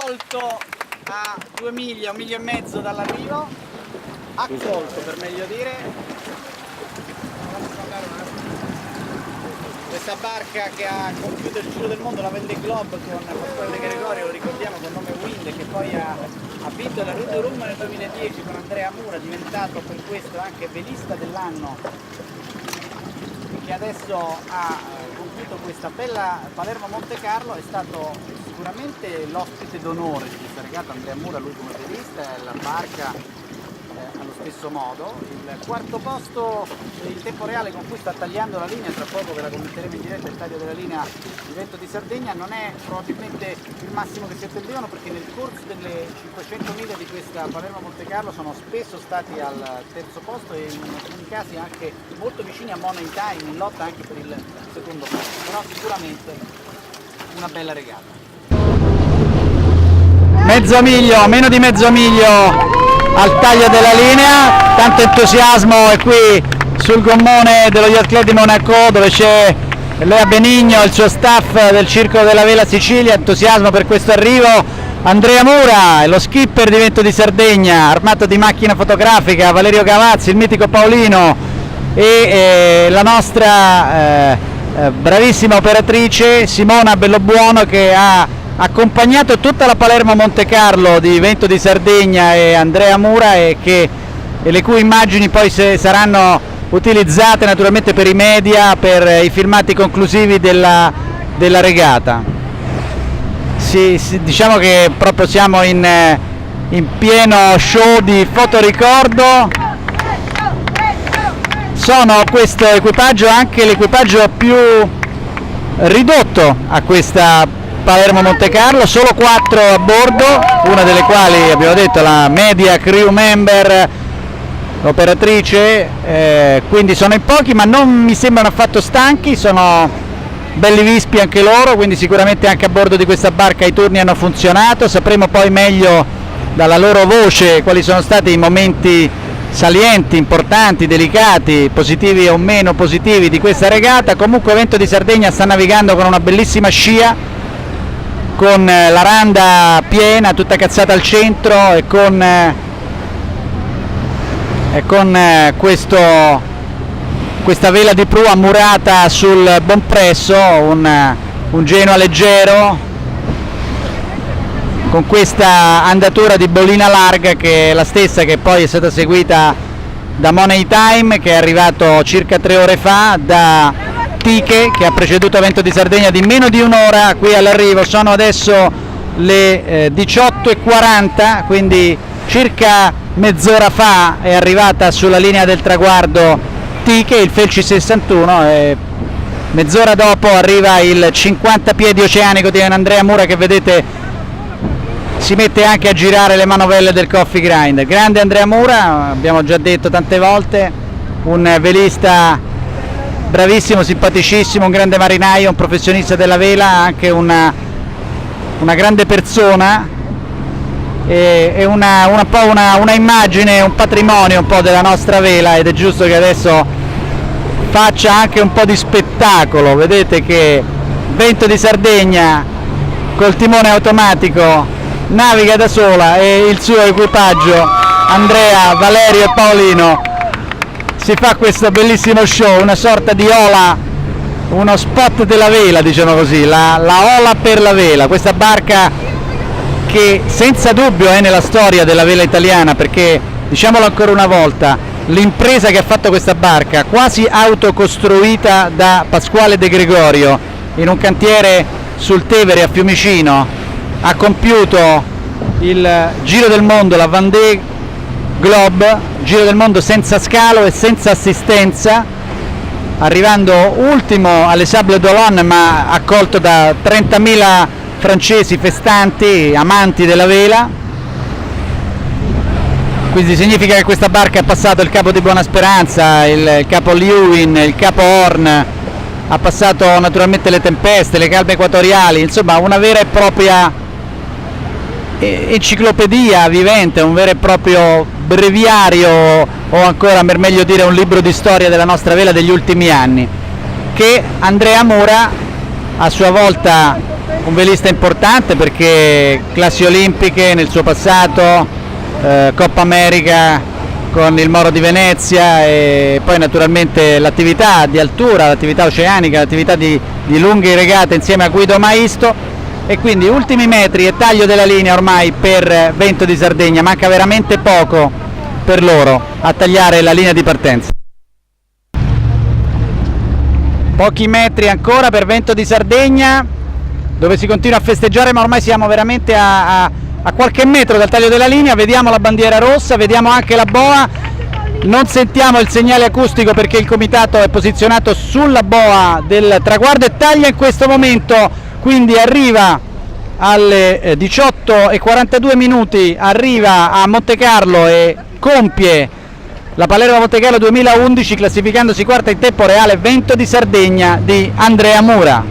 accolto a 2 miglia, 1 miglio e mezzo dall'arrivo, accolto per meglio dire. Questa barca che ha compiuto il giro del mondo, la Vendée Globe, con Pasquale De Gregorio, lo ricordiamo con nome Wind, che poi ha vinto la Route du Rhum nel 2010 con Andrea Mura, diventato per questo anche velista dell'anno, che adesso ha compiuto questa bella Palermo-Monte Carlo. È stato sicuramente l'ospite d'onore di questa regata Andrea Mura, lui come velista, e la barca allo stesso modo. Il quarto posto in tempo reale con cui sta tagliando la linea, tra poco ve la commenteremo in diretta, il taglio della linea di Vento di Sardegna, non è probabilmente il massimo che si attendevano, perché nel corso delle 500 miglia di questa Palermo-Monte Carlo sono spesso stati al terzo posto e in alcuni casi anche molto vicini a Money Time, in lotta anche per il secondo posto, però sicuramente una bella regata. Mezzo miglio, meno di mezzo miglio al taglio della linea, tanto entusiasmo è qui sul gommone dello Yacht Club di Monaco, dove c'è Lea Benigno e il suo staff del Circolo della Vela Sicilia. Entusiasmo per questo arrivo. Andrea Mura, lo skipper di Vento di Sardegna, armato di macchina fotografica, Valerio Gavazzi, il mitico Paolino e la nostra bravissima operatrice Simona Bellobuono, che ha accompagnato tutta la Palermo-Monte Carlo di Vento di Sardegna e Andrea Mura, e le cui immagini poi saranno utilizzate naturalmente per i media, per i filmati conclusivi della regata. Diciamo che proprio siamo in pieno show di fotoricordo. Sono questo equipaggio anche l'equipaggio più ridotto a questa Palermo-Monte Carlo, solo 4 a bordo, una delle quali abbiamo detto la media crew member, l'operatrice, quindi sono in pochi, ma non mi sembrano affatto stanchi, sono belli vispi anche loro, quindi sicuramente anche a bordo di questa barca i turni hanno funzionato. Sapremo poi meglio dalla loro voce quali sono stati i momenti salienti, importanti, delicati, positivi o meno positivi di questa regata. Comunque Vento di Sardegna sta navigando con una bellissima scia, con la randa piena, tutta cazzata al centro, e con questa vela di prua murata sul bompresso, un Genoa leggero, con questa andatura di bolina larga, che è la stessa che poi è stata seguita da Money Time, che è arrivato circa 3 ore fa, da Tiche, che ha preceduto Vento di Sardegna di meno di un'ora qui all'arrivo. Sono adesso le 18:40, quindi circa mezz'ora fa è arrivata sulla linea del traguardo Tiche, il Felci 61, e mezz'ora dopo arriva il 50 piedi oceanico di Andrea Mura, che vedete si mette anche a girare le manovelle del coffee grinder. Grande Andrea Mura, abbiamo già detto tante volte, un velista bravissimo, simpaticissimo, un grande marinaio, un professionista della vela, anche una grande persona, e una immagine, un patrimonio un po' della nostra vela, ed è giusto che adesso faccia anche un po' di spettacolo. Vedete che Vento di Sardegna col timone automatico naviga da sola, e il suo equipaggio Andrea, Valerio e Paolino si fa questo bellissimo show, una sorta di ola, uno spot della vela, diciamo così, la ola per la vela, questa barca che senza dubbio è nella storia della vela italiana, perché, diciamolo ancora una volta, l'impresa che ha fatto questa barca, quasi autocostruita da Pasquale De Gregorio in un cantiere sul Tevere a Fiumicino, ha compiuto il giro del mondo, la Vendée Globe, giro del mondo senza scalo e senza assistenza, arrivando ultimo alle Sables d'Olonne, ma accolto da 30.000 francesi festanti, amanti della vela. Quindi significa che questa barca ha passato il Capo di Buona Speranza, il Capo Lewin, il Capo Horn, ha passato naturalmente le tempeste, le calme equatoriali, insomma una vera e propria enciclopedia vivente, un vero e proprio breviario, o ancora per meglio dire un libro di storia della nostra vela degli ultimi anni, che Andrea Mura a sua volta un velista importante perché classi olimpiche nel suo passato, Coppa America con il Moro di Venezia e poi naturalmente l'attività di altura, l'attività oceanica, l'attività di lunghe regate insieme a Guido Maisto. E quindi ultimi metri e taglio della linea ormai per Vento di Sardegna, manca veramente poco per loro a tagliare la linea di partenza. Pochi metri ancora per Vento di Sardegna, dove si continua a festeggiare, ma ormai siamo veramente a qualche metro dal taglio della linea. Vediamo la bandiera rossa, vediamo anche la boa, non sentiamo il segnale acustico perché il comitato è posizionato sulla boa del traguardo e taglia in questo momento, quindi arriva alle 18:42 minuti, arriva a Montecarlo e compie la Palermo Montecarlo 2011 classificandosi quarta in tempo reale Vento di Sardegna di Andrea Mura.